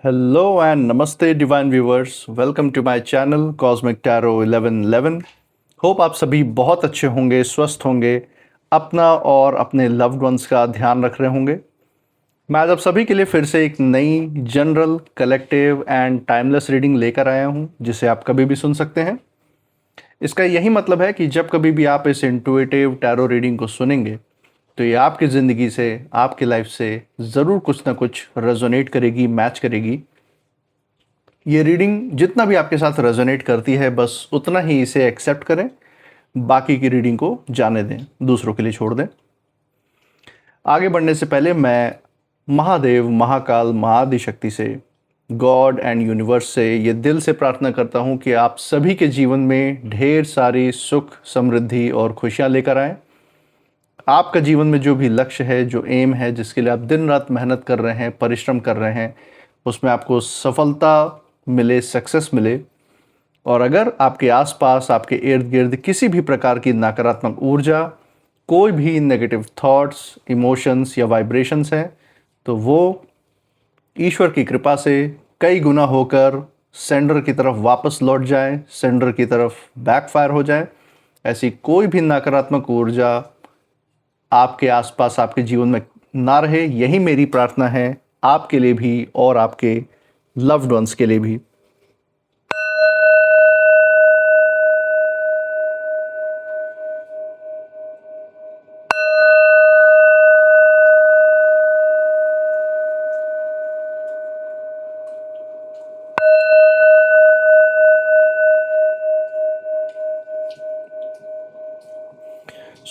Hello and नमस्ते divine viewers, welcome to my channel cosmic tarot 1111। Hope आप सभी बहुत अच्छे होंगे, स्वस्थ होंगे, अपना और अपने लव्ड वंस का ध्यान रख रहे होंगे। मैं आज आप सभी के लिए फिर से एक नई general collective and timeless reading लेकर आया हूं, जिसे आप कभी भी सुन सकते हैं। इसका यही मतलब है कि जब कभी भी आप इस इंटुइटिव टैरो रीडिंग को सुनेंगे तो ये आपकी ज़िंदगी से, आपकी लाइफ से ज़रूर कुछ ना कुछ रेजोनेट करेगी, मैच करेगी। ये रीडिंग जितना भी आपके साथ रेजोनेट करती है, बस उतना ही इसे एक्सेप्ट करें, बाकी की रीडिंग को जाने दें, दूसरों के लिए छोड़ दें। आगे बढ़ने से पहले मैं महादेव, महाकाल, महाआदिशक्ति से, गॉड एंड यूनिवर्स से ये दिल से प्रार्थना करता हूँ कि आप सभी के जीवन में ढेर सारी सुख, समृद्धि और खुशियाँ लेकर आएँ। आपका जीवन में जो भी लक्ष्य है, जो एम है, जिसके लिए आप दिन रात मेहनत कर रहे हैं, परिश्रम कर रहे हैं, उसमें आपको सफलता मिले, सक्सेस मिले। और अगर आपके आसपास, आपके इर्द गिर्द किसी भी प्रकार की नकारात्मक ऊर्जा, कोई भी नेगेटिव थॉट्स, इमोशंस या वाइब्रेशंस हैं, तो वो ईश्वर की कृपा से कई गुना होकर सेंडर की तरफ वापस लौट जाए, सेंडर की तरफ बैकफायर हो जाए। ऐसी कोई भी नकारात्मक ऊर्जा आपके आसपास, आपके जीवन में ना रहे, यही मेरी प्रार्थना है, आपके लिए भी और आपके लव्ड वंस के लिए भी।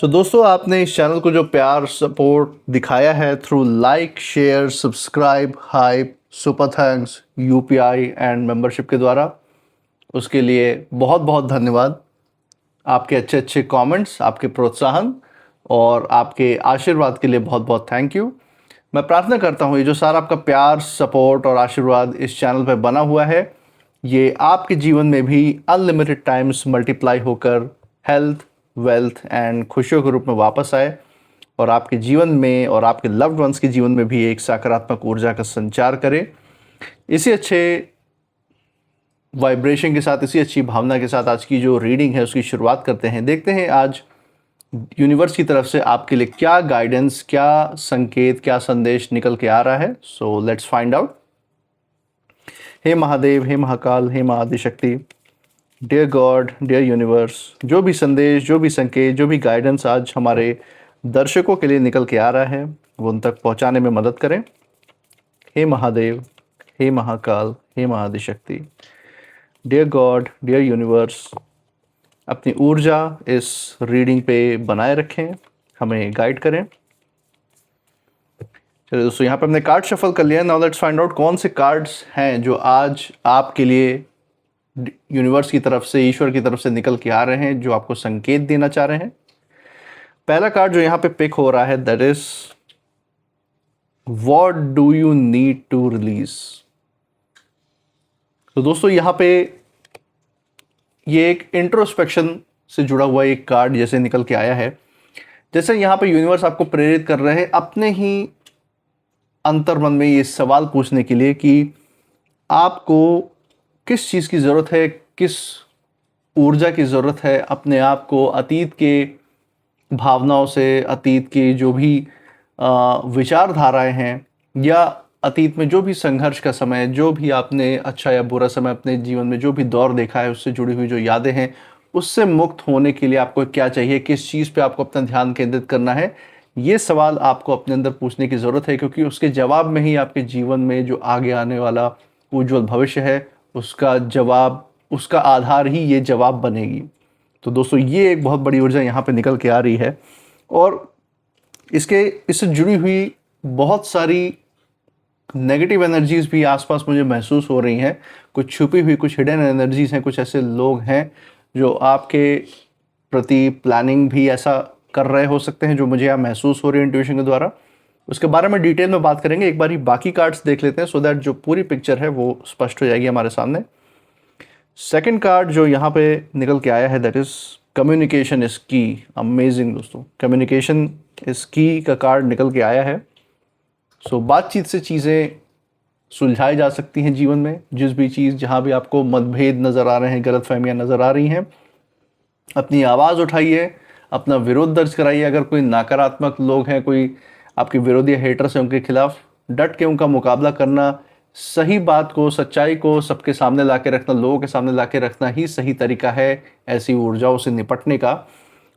दोस्तों, आपने इस चैनल को जो प्यार, सपोर्ट दिखाया है through like, share, subscribe, hype, super thanks, UPI and membership के द्वारा, उसके लिए बहुत बहुत धन्यवाद। आपके अच्छे अच्छे कमेंट्स, आपके प्रोत्साहन और आपके आशीर्वाद के लिए बहुत बहुत थैंक यू। मैं प्रार्थना करता हूँ ये जो सारा आपका प्यार, सपोर्ट और आशीर्वाद इस चैनल पर बना हुआ है, ये आपके जीवन में भी अनलिमिटेड टाइम्स मल्टीप्लाई होकर हेल्थ, वेल्थ एंड खुशियों के रूप में वापस आए, और आपके जीवन में और आपके लव्ड वंस के जीवन में भी एक सकारात्मक ऊर्जा का संचार करे। इसी अच्छे वाइब्रेशन के साथ, इसी अच्छी भावना के साथ आज की जो रीडिंग है उसकी शुरुआत करते हैं। देखते हैं आज यूनिवर्स की तरफ से आपके लिए क्या गाइडेंस, क्या संकेत, क्या संदेश निकल के आ रहा है। So let's find out. हे महादेव, हे महाकाल, हे Mahaadishakti, dear God, dear universe, जो भी संदेश, जो भी संकेत, जो भी गाइडेंस आज हमारे दर्शकों के लिए निकल के आ रहा है, वो उन तक पहुंचाने में मदद करें। हे महादेव, हे महाकाल, हे Mahaadishakti, dear God, dear universe, अपनी ऊर्जा इस रीडिंग पे बनाए रखें, हमें गाइड करें। चलिए दोस्तों, यहाँ पे हमने कार्ड शफल कर लिया। नाउ लेट्स फाइंड आउट कौन से कार्ड्स हैं जो आज आपके लिए यूनिवर्स की तरफ से, ईश्वर की तरफ से निकल के आ रहे हैं, जो आपको संकेत देना चाह रहे हैं। पहला कार्ड जो यहाँ पे पिक हो रहा है, that is what do you need to release. तो दोस्तों, यहाँ पे ये एक इंट्रोस्पेक्शन से जुड़ा हुआ एक कार्ड जैसे निकल के आया है। जैसे यहाँ पे यूनिवर्स आपको प्रेरित कर रहे हैं अपने ही अंतर्मन में ये सवाल पूछने के लिए कि आपको किस चीज़ की ज़रूरत है, किस ऊर्जा की ज़रूरत है अपने आप को अतीत के भावनाओं से, अतीत की जो भी विचारधाराएं हैं, या अतीत में जो भी संघर्ष का समय, जो भी आपने अच्छा या बुरा समय अपने जीवन में जो भी दौर देखा है, उससे जुड़ी हुई जो यादें हैं, उससे मुक्त होने के लिए आपको क्या चाहिए, किस चीज़ पे आपको अपना ध्यान केंद्रित करना है, ये सवाल आपको अपने अंदर पूछने की ज़रूरत है। क्योंकि उसके जवाब में ही आपके जीवन में जो आगे आने वाला उज्जवल भविष्य है, उसका जवाब, उसका आधार ही ये जवाब बनेगी। तो दोस्तों, ये एक बहुत बड़ी ऊर्जा यहाँ पे निकल के आ रही है, और इससे जुड़ी हुई बहुत सारी नेगेटिव एनर्जीज भी आसपास मुझे महसूस हो रही हैं। कुछ छुपी हुई, कुछ हिडन एनर्जीज हैं, कुछ ऐसे लोग हैं जो आपके प्रति प्लानिंग भी ऐसा कर रहे हो सकते हैं, जो मुझे यहाँ महसूस हो रही है इंट्यूशन के द्वारा। उसके बारे में डिटेल में बात करेंगे। एक बार ही बाकी कार्ड्स देख लेते हैं, सो दैट जो पूरी पिक्चर है वो स्पष्ट हो जाएगी हमारे सामने। सेकंड कार्ड जो यहाँ पे निकल के आया है, दैट इज कम्युनिकेशन इज की। अमेजिंग दोस्तों, कम्युनिकेशन इज की का कार्ड निकल के आया है। सो बातचीत से चीज़ें सुलझाई जा सकती हैं जीवन में। जिस भी चीज़, जहाँ भी आपको मतभेद नज़र आ रहे हैं, गलतफहमियां नज़र आ रही हैं, अपनी आवाज़ उठाइए, अपना विरोध दर्ज कराइए। अगर कोई नकारात्मक लोग हैं, कोई आपके विरोधी हेटर्स हैं, उनके खिलाफ डट के उनका मुकाबला करना, सही बात को, सच्चाई को सबके सामने ला के रखना, लोगों के सामने ला के रखना ही सही तरीका है ऐसी ऊर्जाओं से निपटने का।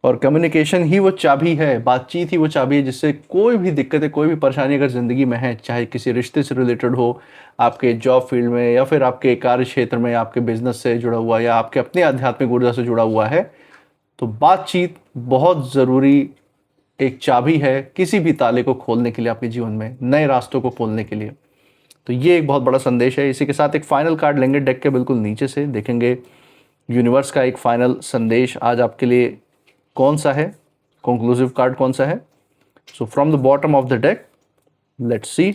और कम्युनिकेशन ही वो चाबी है, बातचीत ही वो चाबी है जिससे कोई भी दिक्कत है, कोई भी परेशानी अगर ज़िंदगी में है, चाहे किसी रिश्ते से रिलेटेड हो, आपके जॉब फील्ड में, या फिर आपके कार्य क्षेत्र में, आपके बिजनेस से जुड़ा हुआ, या आपके अपने आध्यात्मिक ऊर्जा से जुड़ा हुआ है, तो बातचीत बहुत ज़रूरी एक चाबी है किसी भी ताले को खोलने के लिए, आपके जीवन में नए रास्तों को खोलने के लिए। तो ये एक बहुत बड़ा संदेश है। इसी के साथ एक फाइनल कार्ड लेंगे डेक के बिल्कुल नीचे से, देखेंगे यूनिवर्स का एक फाइनल संदेश आज आपके लिए कौन सा है, कंक्लूसिव कार्ड कौन सा है। So from the bottom of the deck, let's see.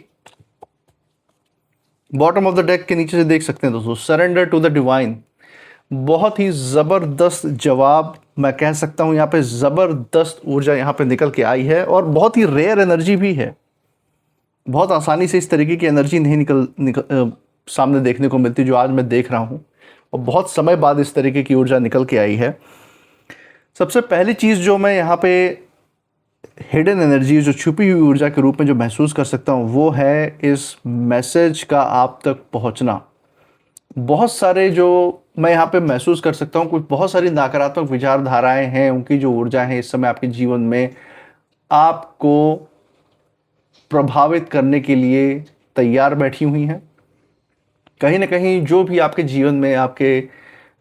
Bottom of the deck के नीचे से देख सकते हैं दोस्तों, सरेंडर टू द डिवाइन। बहुत ही ज़बरदस्त जवाब, मैं कह सकता हूँ यहाँ पे ज़बरदस्त ऊर्जा यहाँ पे निकल के आई है, और बहुत ही रेयर एनर्जी भी है। बहुत आसानी से इस तरीके की एनर्जी नहीं सामने देखने को मिलती जो आज मैं देख रहा हूँ, और बहुत समय बाद इस तरीके की ऊर्जा निकल के आई है। सबसे पहली चीज़ जो मैं यहाँ पे हिडन एनर्जी, जो छुपी हुई ऊर्जा के रूप में जो महसूस कर सकता हूँ, वो है इस मैसेज का आप तक पहुँचना। बहुत सारे जो मैं यहाँ पे महसूस कर सकता हूँ, कुछ बहुत सारी नकारात्मक विचारधाराएं हैं, उनकी जो ऊर्जा है इस समय आपके जीवन में आपको प्रभावित करने के लिए तैयार बैठी हुई हैं। कहीं ना कहीं जो भी आपके जीवन में आपके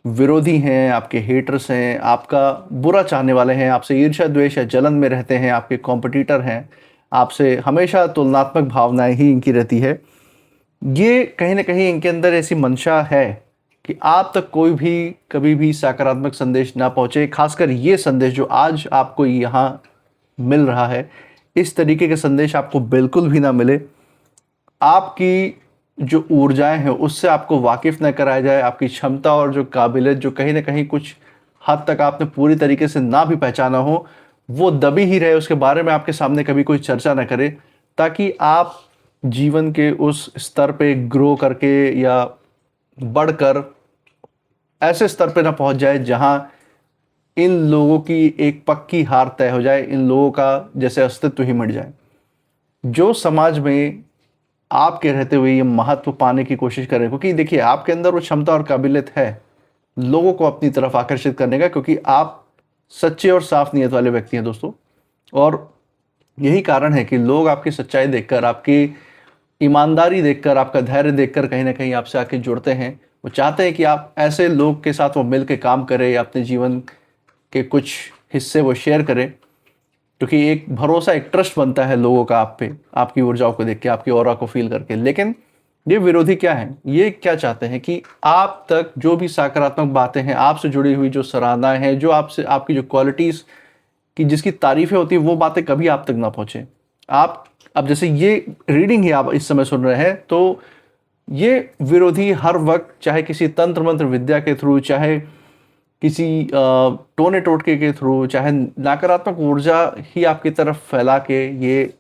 विरोधी हैं, आपके हेटर्स हैं, आपका बुरा चाहने वाले हैं, आपसे ईर्ष्या द्वेष या जलन में रहते हैं, आपके कॉम्पिटिटर हैं, आपसे हमेशा तुलनात्मक भावनाएं ही इनकी रहती है, ये कहीं ना कहीं इनके अंदर ऐसी मंशा है कि आप तक कोई भी कभी भी सकारात्मक संदेश ना पहुँचे। खासकर ये संदेश जो आज आपको यहाँ मिल रहा है, इस तरीके के संदेश आपको बिल्कुल भी ना मिले। आपकी जो ऊर्जाएं हैं उससे आपको वाकिफ़ न कराया जाए। आपकी क्षमता और जो काबिलियत, जो कहीं ना कहीं कुछ हद तक आपने पूरी तरीके से ना भी पहचाना हो, वो दबी ही रहे, उसके बारे में आपके सामने कभी कोई चर्चा ना करे, ताकि आप जीवन के उस स्तर पे ग्रो करके या बढ़कर ऐसे स्तर पे ना पहुंच जाए जहां इन लोगों की एक पक्की हार तय हो जाए, इन लोगों का जैसे अस्तित्व ही मिट जाए। जो समाज में आपके रहते हुए ये महत्व पाने की कोशिश करें, क्योंकि देखिए आपके अंदर वो क्षमता और काबिलियत है लोगों को अपनी तरफ आकर्षित करने का, क्योंकि आप सच्चे और साफ नीयत वाले व्यक्ति हैं दोस्तों। और यही कारण है कि लोग आपकी सच्चाई देखकर, आपकी ईमानदारी देखकर, आपका धैर्य देखकर कहीं ना कहीं आपसे आके जुड़ते हैं। वो चाहते हैं कि आप ऐसे लोग के साथ वो मिल के काम करें, या अपने जीवन के कुछ हिस्से वो शेयर करें, क्योंकि एक भरोसा, एक ट्रस्ट बनता है लोगों का आप पे, आपकी ऊर्जाओं को देख के, आपकी ऑरा को फील करके। लेकिन ये विरोधी क्या है, ये क्या चाहते हैं कि आप तक जो भी सकारात्मक बातें हैं, आपसे जुड़ी हुई जो सराहनाएं हैं, जो आपसे, आपकी जो क्वालिटीज़ की जिसकी तारीफें होती हैं, वो बातें कभी आप तक ना पहुँचे। आप अब जैसे ये रीडिंग ही आप इस समय सुन रहे हैं, तो ये विरोधी हर वक्त, चाहे किसी तंत्र मंत्र विद्या के थ्रू, चाहे किसी टोने टोटके के थ्रू, चाहे नकारात्मक ऊर्जा ही आपकी तरफ फैला के, ये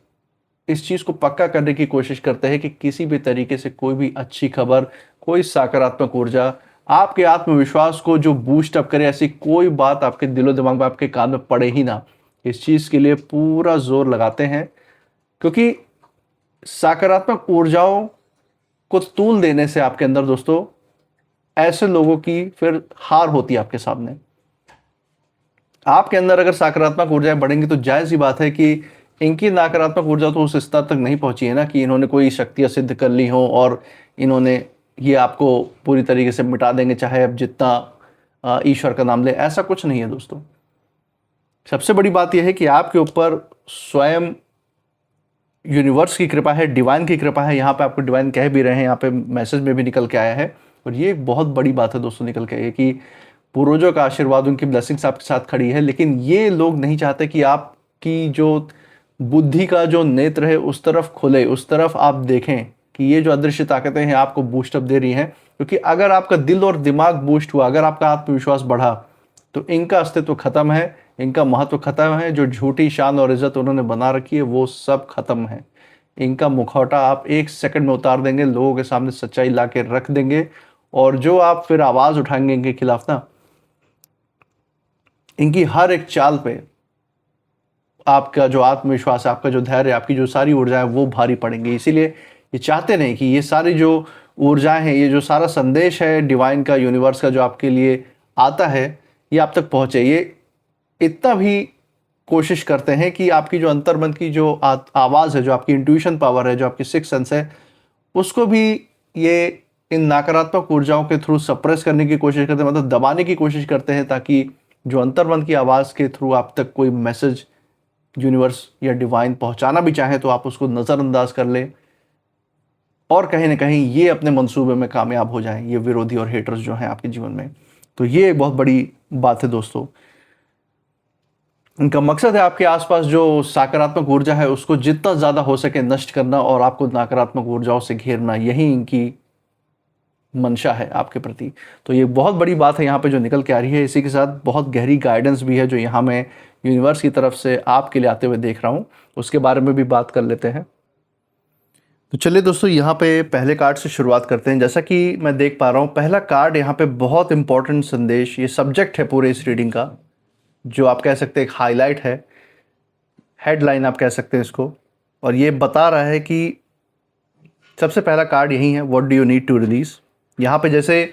इस चीज़ को पक्का करने की कोशिश करते हैं कि किसी भी तरीके से कोई भी अच्छी खबर, कोई सकारात्मक ऊर्जा आपके आत्मविश्वास को जो बूस्ट अप करे, ऐसी कोई बात आपके दिलो दिमाग में, आपके कान में पड़े ही ना। इस चीज़ के लिए पूरा जोर लगाते हैं, क्योंकि सकारात्मक ऊर्जाओं को तूल देने से आपके अंदर दोस्तों ऐसे लोगों की फिर हार होती है आपके सामने। आपके अंदर अगर सकारात्मक ऊर्जाएं बढ़ेंगी तो जायज़ सी बात है कि इनकी नकारात्मक ऊर्जा तो उस स्तर तक नहीं पहुंची है ना, कि इन्होंने कोई शक्तियां सिद्ध कर ली हो और इन्होंने ये आपको पूरी तरीके से मिटा देंगे, चाहे अब जितना ईश्वर का नाम ले। ऐसा कुछ नहीं है दोस्तों। सबसे बड़ी बात यह है कि आपके ऊपर स्वयं यूनिवर्स की कृपा है, डिवाइन की कृपा है। यहाँ पे आपको डिवाइन कह भी रहे हैं, यहाँ पे मैसेज में भी निकल के आया है। और ये एक बहुत बड़ी बात है दोस्तों निकल के, कि पूर्वजों का आशीर्वाद, उनकी ब्लेसिंग्स आपके साथ खड़ी है। लेकिन ये लोग नहीं चाहते कि आपकी जो बुद्धि का जो नेत्र है उस तरफ खुले, उस तरफ आप देखें कि ये जो अदृश्य ताकतें हैं आपको बूस्टअप दे रही हैं। क्योंकि अगर आपका दिल और दिमाग बूस्ट हुआ, अगर आपका आत्मविश्वास बढ़ा, तो इनका अस्तित्व खत्म है, इनका महत्व खत्म है। जो झूठी शान और इज्जत उन्होंने बना रखी है वो सब खत्म है। इनका मुखौटा आप 1 सेकंड में उतार देंगे, लोगों के सामने सच्चाई ला के रख देंगे, और जो आप फिर आवाज़ उठाएंगे इनके खिलाफ ना, इनकी हर एक चाल पे आपका जो आत्मविश्वास है, आपका जो धैर्य है, आपकी जो सारी ऊर्जा है वो भारी पड़ेंगी। इसीलिए ये चाहते नहीं कि ये सारी जो ऊर्जाएं हैं, ये जो सारा संदेश है डिवाइन का, यूनिवर्स का जो आपके लिए आता है, ये आप तक पहुँचे। ये इतना भी कोशिश करते हैं कि आपकी जो अंतर्मन की जो आवाज़ है, जो आपकी इंट्यूशन पावर है, जो आपकी सिक्स सेंस है, उसको भी ये इन नकारात्मक ऊर्जाओं के थ्रू सप्रेस करने की कोशिश करते हैं, मतलब दबाने की कोशिश करते हैं, ताकि जो अंतर्मन की आवाज़ के थ्रू आप तक कोई मैसेज यूनिवर्स या डिवाइन पहुंचाना भी चाहे तो आप उसको नज़रअंदाज कर लें, और कहीं ना कहीं ये अपने मंसूबे में कामयाब हो जाएं, ये विरोधी और हेटर्स जो हैं आपके जीवन में। तो ये बहुत बड़ी बात है दोस्तों। इनका मकसद है आपके आसपास जो सकारात्मक ऊर्जा है उसको जितना ज़्यादा हो सके नष्ट करना, और आपको नकारात्मक ऊर्जाओं से घेरना, यही इनकी मंशा है आपके प्रति। तो ये बहुत बड़ी बात है यहाँ पे जो निकल के आ रही है। इसी के साथ बहुत गहरी गाइडेंस भी है जो यहाँ मैं यूनिवर्स की तरफ से आपके लिए आते हुए देख रहा हूँ, उसके बारे में भी बात कर लेते हैं। तो चलिए दोस्तों, यहाँ पे पहले कार्ड से शुरुआत करते हैं। जैसा कि मैं देख पा रहा हूँ, पहला कार्ड यहाँ पे बहुत इंपॉर्टेंट संदेश, ये सब्जेक्ट है पूरे इस रीडिंग का, जो आप कह सकते हैं एक हाईलाइट है, हेडलाइन आप कह सकते हैं इसको, और ये बता रहा है कि सबसे पहला कार्ड यही है, what do you need to release. यहाँ पे जैसे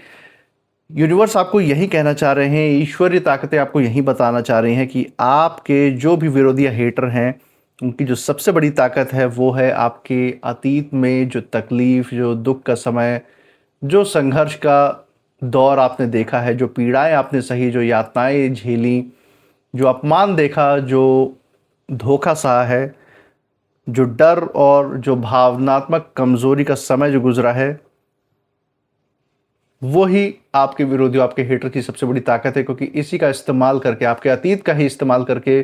यूनिवर्स आपको यही कहना चाह रहे हैं, ईश्वरीय ताकतें आपको यही बताना चाह रही हैं कि आपके जो भी विरोधी या हेटर हैं, उनकी जो सबसे बड़ी ताकत है वो है आपके अतीत में जो तकलीफ़, जो दुख का समय, जो संघर्ष का दौर आपने देखा है, जो पीड़ाएं आपने सही, जो यातनाएं झेली, जो अपमान देखा, जो धोखा सहा है, जो डर और जो भावनात्मक कमज़ोरी का समय जो गुजरा है, वही आपके विरोधी, आपके हेटर की सबसे बड़ी ताकत है। क्योंकि इसी का इस्तेमाल करके, आपके अतीत का ही इस्तेमाल करके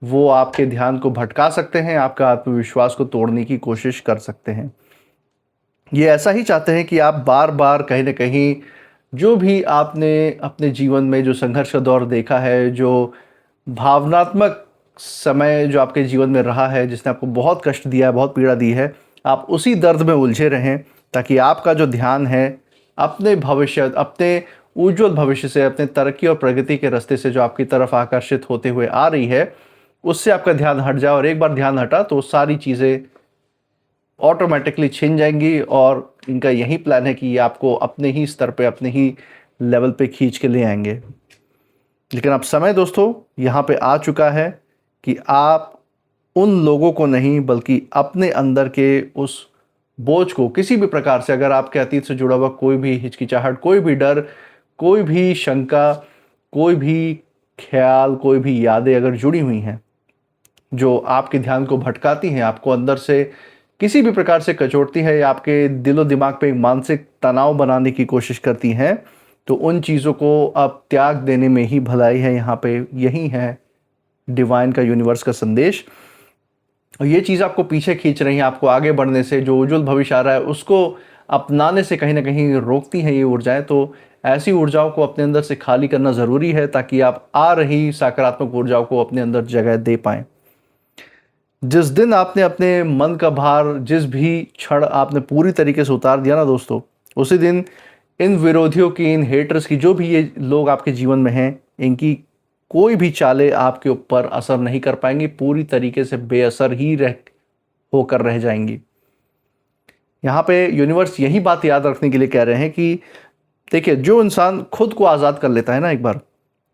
वो आपके ध्यान को भटका सकते हैं, आपका आत्मविश्वास को तोड़ने की कोशिश कर सकते हैं। ये ऐसा ही चाहते हैं कि आप बार बार कहीं ना कहीं जो भी आपने अपने जीवन में जो संघर्ष का दौर देखा है, जो भावनात्मक समय जो आपके जीवन में रहा है, जिसने आपको बहुत कष्ट दिया है, बहुत पीड़ा दी है, आप उसी दर्द में उलझे रहें, ताकि आपका जो ध्यान है अपने भविष्य, अपने उज्जवल भविष्य से, अपने तरक्की और प्रगति के रास्ते से जो आपकी तरफ आकर्षित होते हुए आ रही है, उससे आपका ध्यान हट जाए। और एक बार ध्यान हटा तो सारी चीज़ें ऑटोमेटिकली छिन जाएंगी। और इनका यही प्लान है कि ये आपको अपने ही स्तर पे, अपने ही लेवल पे खींच के ले आएंगे। लेकिन अब समय दोस्तों यहाँ पे आ चुका है कि आप उन लोगों को नहीं, बल्कि अपने अंदर के उस बोझ को किसी भी प्रकार से, अगर आपके अतीत से जुड़ा हुआ कोई भी हिचकिचाहट, कोई भी डर, कोई भी शंका, कोई भी ख्याल, कोई भी यादें अगर जुड़ी हुई हैं जो आपके ध्यान को भटकाती हैं, आपको अंदर से किसी भी प्रकार से कचोटती है, या आपके दिलो दिमाग पे एक मानसिक तनाव बनाने की कोशिश करती हैं, तो उन चीज़ों को अब त्याग देने में ही भलाई है। यहाँ पे यही है डिवाइन का, यूनिवर्स का संदेश। और ये चीज़ आपको पीछे खींच रही है, आपको आगे बढ़ने से, जो उज्जवल भविष्य आ रहा है उसको अपनाने से कहीं ना कहीं रोकती हैं ये ऊर्जाएं। तो ऐसी ऊर्जाओं को अपने अंदर से खाली करना ज़रूरी है, ताकि आप आ रही सकारात्मक ऊर्जाओं को अपने अंदर जगह दे पाएँ। जिस दिन आपने अपने मन का भार, जिस भी क्षण आपने पूरी तरीके से उतार दिया ना दोस्तों, उसी दिन इन विरोधियों की, इन हेटर्स की, जो भी ये लोग आपके जीवन में हैं, इनकी कोई भी चालें आपके ऊपर असर नहीं कर पाएंगी, पूरी तरीके से बेअसर ही होकर रह जाएंगी। यहाँ पे यूनिवर्स यही बात याद रखने के लिए कह रहे हैं कि देखिए, जो इंसान खुद को आज़ाद कर लेता है ना एक बार,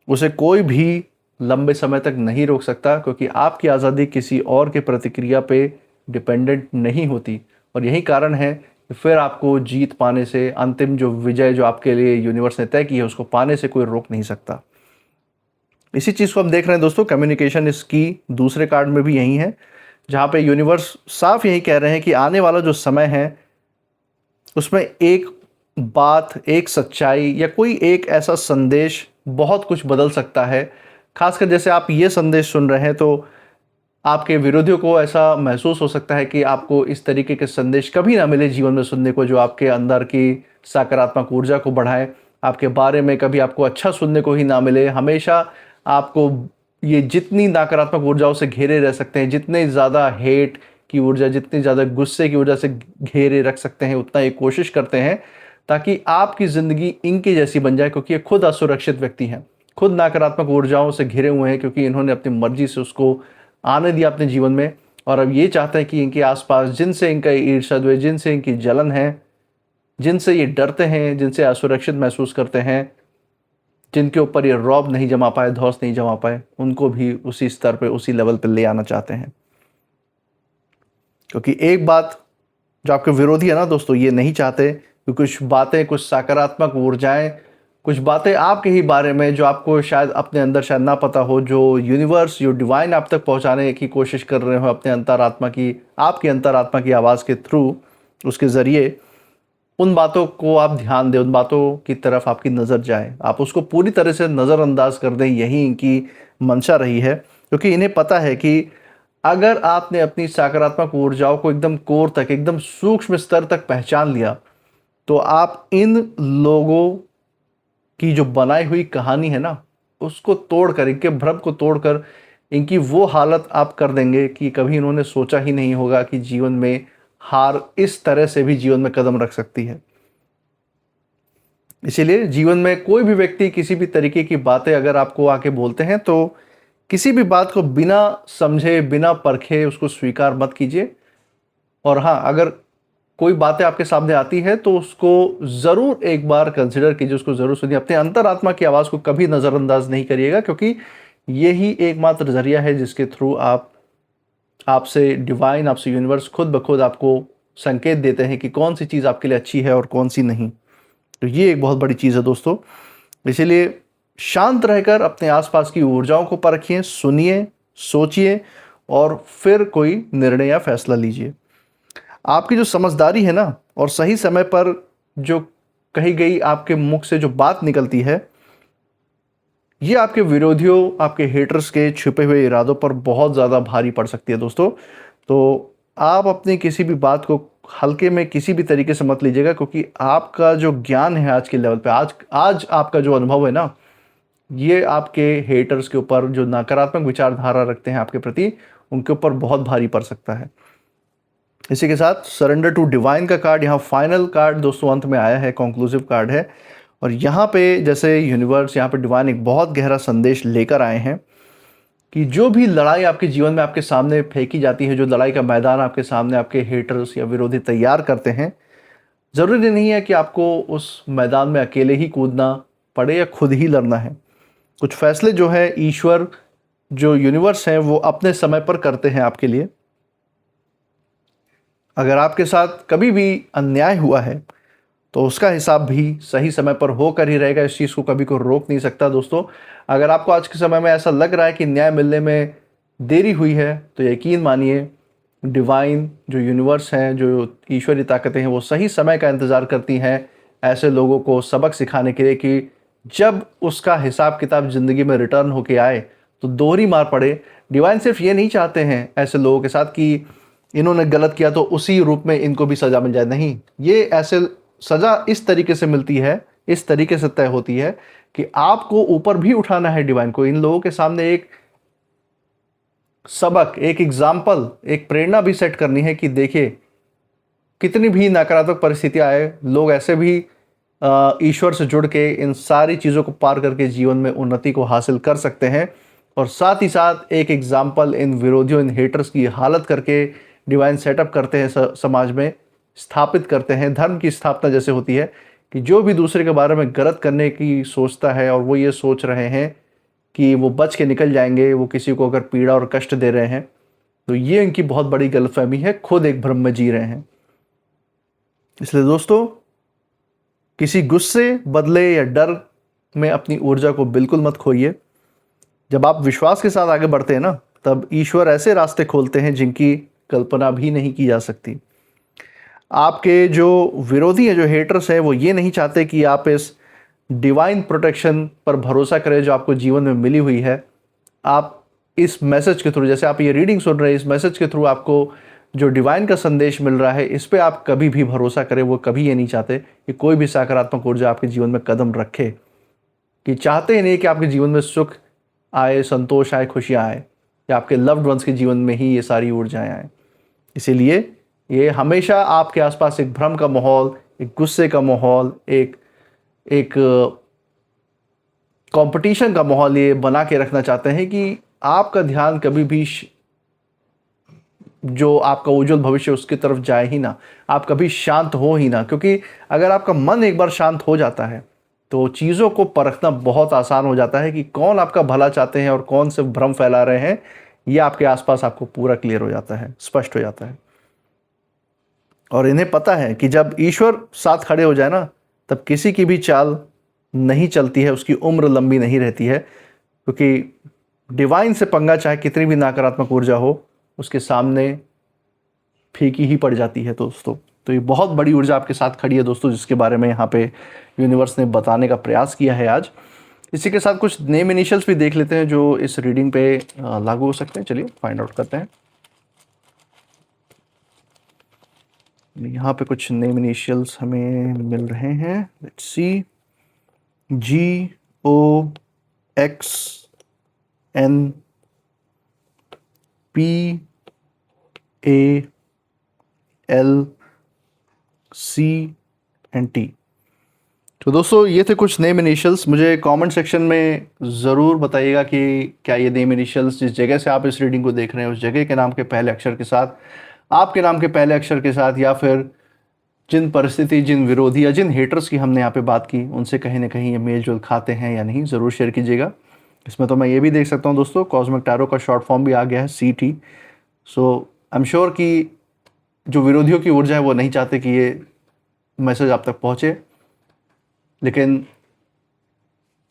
उसे कोई भी लंबे समय तक नहीं रोक सकता, क्योंकि आपकी आज़ादी किसी और के प्रतिक्रिया पे डिपेंडेंट नहीं होती। और यही कारण है कि फिर आपको जीत पाने से, अंतिम जो विजय जो आपके लिए यूनिवर्स ने तय की है, उसको पाने से कोई रोक नहीं सकता। इसी चीज़ को हम देख रहे हैं दोस्तों, कम्युनिकेशन इज की, दूसरे कार्ड में भी यही है, जहाँ पे यूनिवर्स साफ यही कह रहे हैं कि आने वाला जो समय है उसमें एक बात, एक सच्चाई, या कोई एक ऐसा संदेश बहुत कुछ बदल सकता है। खासकर जैसे आप ये संदेश सुन रहे हैं तो आपके विरोधियों को ऐसा महसूस हो सकता है कि आपको इस तरीके के संदेश कभी ना मिले जीवन में सुनने को, जो आपके अंदर की सकारात्मक ऊर्जा को बढ़ाए। आपके बारे में कभी आपको अच्छा सुनने को ही ना मिले, हमेशा आपको ये जितनी नकारात्मक ऊर्जाओं से घेरे रह सकते हैं, जितने ज़्यादा हेट की ऊर्जा, जितनी ज़्यादा गुस्से की ऊर्जा से घेरे रख सकते हैं, उतना ये कोशिश करते हैं ताकि आपकी ज़िंदगी इनकी जैसी बन जाए, क्योंकि ये खुद असुरक्षित व्यक्ति हैं, खुद नकारात्मक ऊर्जाओं से घिरे हुए हैं, क्योंकि इन्होंने अपनी मर्जी से उसको आने दिया अपने जीवन में। और अब ये चाहते हैं कि इनके आसपास जिनसे इनका ईर्ष्या द्वेष, जिनसे इनकी जलन है, जिनसे ये डरते हैं, जिनसे असुरक्षित महसूस करते हैं, जिनके ऊपर ये रौब नहीं जमा पाए, धौंस नहीं जमा पाए, उनको भी उसी स्तर पे, उसी लेवल पे ले आना चाहते हैं। क्योंकि एक बात जो आपके विरोधी है ना दोस्तों, ये नहीं चाहते कि कुछ बातें, कुछ सकारात्मक ऊर्जाएं, कुछ बातें आपके ही बारे में जो आपको शायद अपने अंदर शायद ना पता हो, जो यूनिवर्स, जो डिवाइन आप तक पहुंचाने की कोशिश कर रहे हो अपने अंतरात्मा की, आपकी अंतरात्मा की आवाज़ के थ्रू, उसके ज़रिए, उन बातों को आप ध्यान दें, उन बातों की तरफ आपकी नज़र जाए, आप उसको पूरी तरह से नज़रअंदाज कर दें। यही इनकी मंशा रही है, क्योंकि इन्हें पता है कि अगर आपने अपनी सकारात्मक ऊर्जाओं को एकदम कोर तक, एकदम सूक्ष्म स्तर तक पहचान लिया, तो आप इन लोगों की जो बनाई हुई कहानी है ना, उसको तोड़कर, इनके भ्रम को तोड़कर, इनकी वो हालत आप कर देंगे कि कभी इन्होंने सोचा ही नहीं होगा कि जीवन में हार इस तरह से भी जीवन में कदम रख सकती है। इसीलिए जीवन में कोई भी व्यक्ति किसी भी तरीके की बातें अगर आपको आके बोलते हैं, तो किसी भी बात को बिना समझे, बिना परखे उसको स्वीकार मत कीजिए। और हाँ, अगर कोई बातें आपके सामने आती है तो उसको ज़रूर एक बार कंसिडर कीजिए, उसको ज़रूर सुनिए। अपने अंतरात्मा की आवाज़ को कभी नज़रअंदाज नहीं करिएगा, क्योंकि यही एकमात्र ज़रिया है जिसके थ्रू आपसे डिवाइन, आपसे यूनिवर्स खुद ब खुद आपको संकेत देते हैं कि कौन सी चीज़ आपके लिए अच्छी है और कौन सी नहीं। तो ये एक बहुत बड़ी चीज़ है दोस्तों। इसीलिए शांत रहकर अपने आसपास की ऊर्जाओं को परखिए, सुनिए, सोचिए और फिर कोई निर्णय या फैसला लीजिए। आपकी जो समझदारी है ना, और सही समय पर जो कही गई आपके मुख से जो बात निकलती है, ये आपके विरोधियों, आपके हेटर्स के छुपे हुए इरादों पर बहुत ज़्यादा भारी पड़ सकती है दोस्तों। तो आप अपनी किसी भी बात को हल्के में किसी भी तरीके से मत लीजिएगा, क्योंकि आपका जो ज्ञान है आज के लेवल पे, आज आपका जो अनुभव है ना, ये आपके हेटर्स के ऊपर, जो नकारात्मक विचारधारा रखते हैं आपके प्रति, उनके ऊपर बहुत भारी पड़ सकता है। इसी के साथ सरेंडर टू डिवाइन का कार्ड यहाँ फाइनल कार्ड दोस्तों अंत में आया है, कंक्लूसिव कार्ड है। और यहाँ पे जैसे यूनिवर्स, यहाँ पे डिवाइन एक बहुत गहरा संदेश लेकर आए हैं कि जो भी लड़ाई आपके जीवन में आपके सामने फेंकी जाती है, जो लड़ाई का मैदान आपके सामने आपके हेटर्स या विरोधी तैयार करते हैं, ज़रूरी नहीं है कि आपको उस मैदान में अकेले ही कूदना पड़े या खुद ही लड़ना है। कुछ फैसले जो है ईश्वर, जो यूनिवर्स है, वो अपने समय पर करते हैं आपके लिए। अगर आपके साथ कभी भी अन्याय हुआ है तो उसका हिसाब भी सही समय पर होकर ही रहेगा। इस चीज़ को कभी कोई रोक नहीं सकता दोस्तों। अगर आपको आज के समय में ऐसा लग रहा है कि न्याय मिलने में देरी हुई है, तो यकीन मानिए डिवाइन, जो यूनिवर्स हैं, जो ईश्वरीय ताकतें हैं, वो सही समय का इंतज़ार करती हैं ऐसे लोगों को सबक सिखाने के लिए कि जब उसका हिसाब किताब ज़िंदगी में रिटर्न होके आए तो दोहरी मार पड़े। डिवाइन सिर्फ ये नहीं चाहते हैं ऐसे लोगों के साथ कि इन्होंने गलत किया तो उसी रूप में इनको भी सज़ा मिल जाए। नहीं, ये ऐसे सज़ा इस तरीके से मिलती है, इस तरीके से तय होती है कि आपको ऊपर भी उठाना है डिवाइन को। इन लोगों के सामने एक सबक, एक एग्जाम्पल, एक प्रेरणा भी सेट करनी है कि देखिए, कितनी भी नकारात्मक परिस्थितियां आए, लोग ऐसे भी ईश्वर से जुड़ के इन सारी चीज़ों को पार करके जीवन में उन्नति को हासिल कर सकते हैं। और साथ ही साथ एक एग्जाम्पल इन विरोधियों, इन हेटर्स की हालत करके डिवाइन सेटअप करते हैं, समाज में स्थापित करते हैं। धर्म की स्थापना जैसे होती है कि जो भी दूसरे के बारे में गलत करने की सोचता है और वो ये सोच रहे हैं कि वो बच के निकल जाएंगे, वो किसी को अगर पीड़ा और कष्ट दे रहे हैं, तो ये इनकी बहुत बड़ी गलतफहमी है, खुद एक भ्रम में जी रहे हैं। इसलिए दोस्तों, किसी गुस्से, बदले या डर में अपनी ऊर्जा को बिल्कुल मत खोइए। जब आप विश्वास के साथ आगे बढ़ते हैं ना, तब ईश्वर ऐसे रास्ते खोलते हैं जिनकी कल्पना भी नहीं की जा सकती। आपके जो विरोधी हैं, जो हेटर्स हैं, वो ये नहीं चाहते कि आप इस डिवाइन प्रोटेक्शन पर भरोसा करें जो आपको जीवन में मिली हुई है। आप इस मैसेज के थ्रू, जैसे आप ये रीडिंग सुन रहे हैं, इस मैसेज के थ्रू आपको जो डिवाइन का संदेश मिल रहा है, इस पे आप कभी भी भरोसा करें। वो कभी ये नहीं चाहते कि कोई भी सकारात्मक ऊर्जा आपके जीवन में कदम रखे, कि चाहते ही नहीं कि आपके जीवन में सुख आए, संतोष आए, खुशियाँ आए, या आपके लव्ड वंस के जीवन में ही ये सारी ऊर्जाएं आए। इसीलिए ये हमेशा आपके आसपास एक भ्रम का माहौल, एक गुस्से का माहौल, एक कंपटीशन का माहौल ये बना के रखना चाहते हैं कि आपका ध्यान कभी भी जो आपका उज्जवल भविष्य उसकी तरफ जाए ही ना, आप कभी शांत हो ही ना। क्योंकि अगर आपका मन एक बार शांत हो जाता है तो चीज़ों को परखना बहुत आसान हो जाता है कि कौन आपका भला चाहते हैं और कौन से भ्रम फैला रहे हैं। ये आपके आसपास आपको पूरा क्लियर हो जाता है, स्पष्ट हो जाता है। और इन्हें पता है कि जब ईश्वर साथ खड़े हो जाए ना, तब किसी की भी चाल नहीं चलती है, उसकी उम्र लंबी नहीं रहती है। क्योंकि डिवाइन से पंगा चाहे कितनी भी नकारात्मक ऊर्जा हो, उसके सामने फीकी ही पड़ जाती है दोस्तों। तो ये बहुत बड़ी ऊर्जा आपके साथ खड़ी है दोस्तों, जिसके बारे में यहाँ पे यूनिवर्स ने बताने का प्रयास किया है आज। इसी के साथ कुछ नेम इनिशियल्स भी देख लेते हैं जो इस रीडिंग पे लागू हो सकते हैं। चलिए फाइंड आउट करते हैं। यहाँ पे कुछ नेम इनिशियल्स हमें मिल रहे हैं। Let's see. GOXNPALCNT। तो दोस्तों ये थे कुछ नेम इनिशियल्स। मुझे कमेंट सेक्शन में ज़रूर बताइएगा कि क्या ये नेम इनिशियल्स जिस जगह से आप इस रीडिंग को देख रहे हैं उस जगह के नाम के पहले अक्षर के साथ, आपके नाम के पहले अक्षर के साथ, या फिर जिन परिस्थिति, जिन विरोधी या जिन हेटर्स की हमने यहाँ पे बात की उनसे कहीं ना कहीं ये मेल जोल खाते हैं या नहीं, ज़रूर शेयर कीजिएगा। इसमें तो मैं ये भी देख सकता हूँ दोस्तों, कॉस्मिक टैरो का शॉर्ट फॉर्म भी आ गया है, CT। So I am sure कि जो विरोधियों की ऊर्जा है वो नहीं चाहते कि ये मैसेज आप तक पहुँचे, लेकिन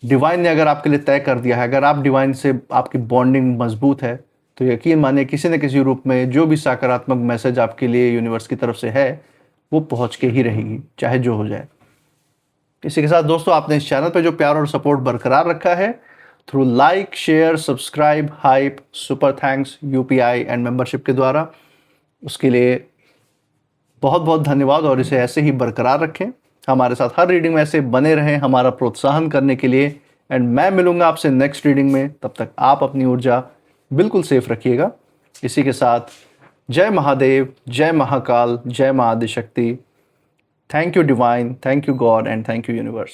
डिवाइन ने अगर आपके लिए तय कर दिया है, अगर आप डिवाइन से आपकी बॉन्डिंग मजबूत है, तो यकीन मानिए किसी न किसी रूप में जो भी सकारात्मक मैसेज आपके लिए यूनिवर्स की तरफ से है वो पहुंच के ही रहेगी, चाहे जो हो जाए। इसी के साथ दोस्तों, आपने इस चैनल पे जो प्यार और सपोर्ट बरकरार रखा है through like, share, subscribe, hype, super thanks, UPI and membership के द्वारा, उसके लिए बहुत बहुत धन्यवाद। और इसे ऐसे ही बरकरार रखें, हमारे साथ हर रीडिंग में ऐसे बने रहें हमारा प्रोत्साहन करने के लिए। एंड मैं मिलूंगा आपसे नेक्स्ट रीडिंग में, तब तक आप अपनी ऊर्जा बिल्कुल सेफ रखिएगा। इसी के साथ जय महादेव, जय महाकाल, जय मां Adishakti. Thank you divine, thank you God and thank you universe.